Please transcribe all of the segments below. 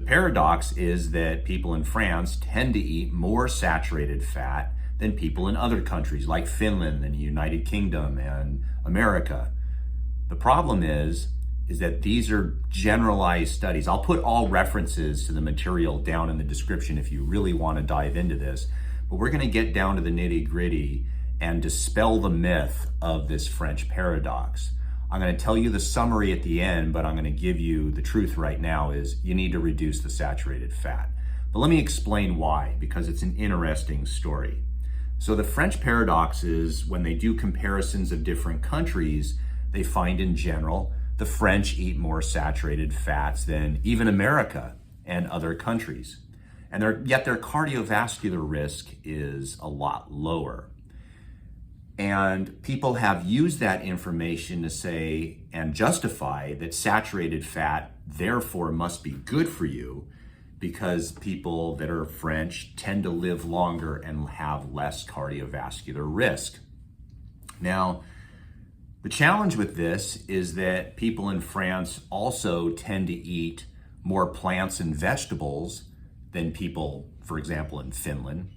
paradox is that people in France tend to eat more saturated fat than people in other countries like Finland and the United Kingdom and America. The problem is that these are generalized studies. I'll put all references to the material down in the description if you really want to dive into this, but we're going to get down to the nitty-gritty and dispel the myth of this French paradox. I'm going to tell you the summary at the end, but I'm going to give you the truth right now is you need to reduce the saturated fat. But let me explain why, because it's an interesting story. So the French paradox is when they do comparisons of different countries, they find in general the French eat more saturated fats than even America and other countries. And yet their cardiovascular risk is a lot lower. And people have used that information to say and justify that saturated fat therefore must be good for you because people that are French tend to live longer and have less cardiovascular risk. Now, the challenge with this is that people in France also tend to eat more plants and vegetables than people, for example, in Finland.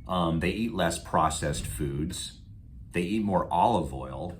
They eat less processed foods. They eat more olive oil.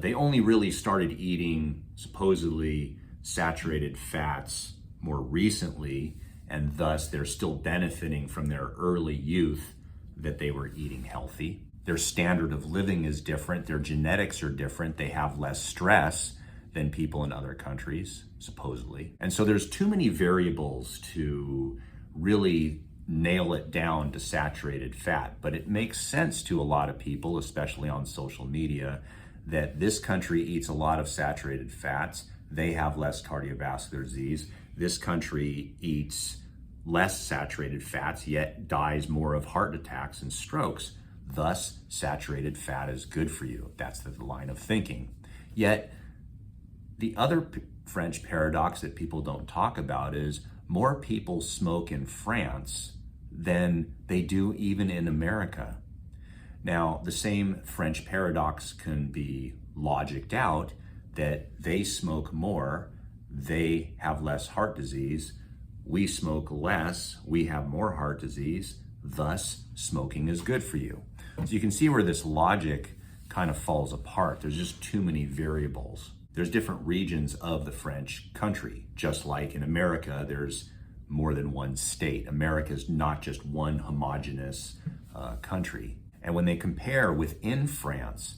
They only really started eating supposedly saturated fats more recently, and thus they're still benefiting from their early youth that they were eating healthy. Their standard of living is different. Their genetics are different. They have less stress than people in other countries, supposedly. And so there's too many variables to really nail it down to saturated fat. But it makes sense to a lot of people, especially on social media, that this country eats a lot of saturated fats. They have less cardiovascular disease. This country eats less saturated fats, yet dies more of heart attacks and strokes. Thus, saturated fat is good for you. That's the line of thinking. Yet, the other French paradox that people don't talk about is more people smoke in France than they do even in America. Now, the same French paradox can be logicked out that they smoke more, they have less heart disease, we smoke less, we have more heart disease, thus smoking is good for you. So you can see where this logic kind of falls apart. There's just too many variables. There's different regions of the French country. Just like in America, there's more than one state. America is not just one homogeneous country. And when they compare within France,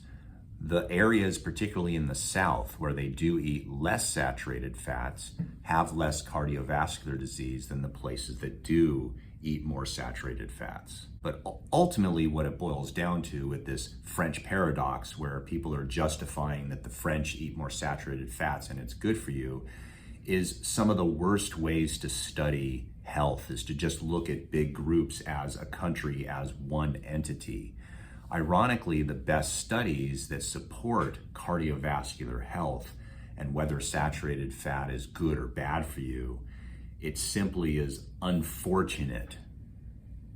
the areas, particularly in the South, where they do eat less saturated fats, have less cardiovascular disease than the places that do eat more saturated fats. But ultimately what it boils down to with this French paradox where people are justifying that the French eat more saturated fats and it's good for you is some of the worst ways to study health is to just look at big groups as a country, as one entity. Ironically, the best studies that support cardiovascular health and whether saturated fat is good or bad for you, it simply is unfortunate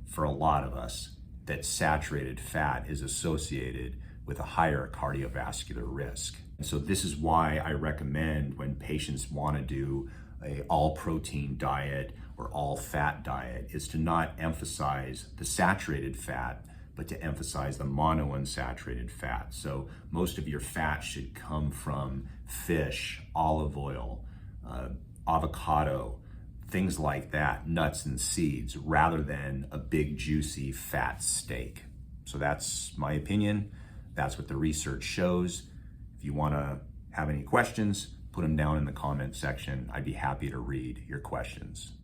for a lot of us that saturated fat is associated with a higher cardiovascular risk. And so this is why I recommend when patients want to do a all protein diet or all fat diet is to not emphasize the saturated fat, but to emphasize the monounsaturated fat. So most of your fat should come from fish, olive oil, avocado, things like that, nuts and seeds, rather than a big juicy fat steak. So that's my opinion. That's what the research shows. If you want to have any questions, put them down in the comment section. I'd be happy to read your questions.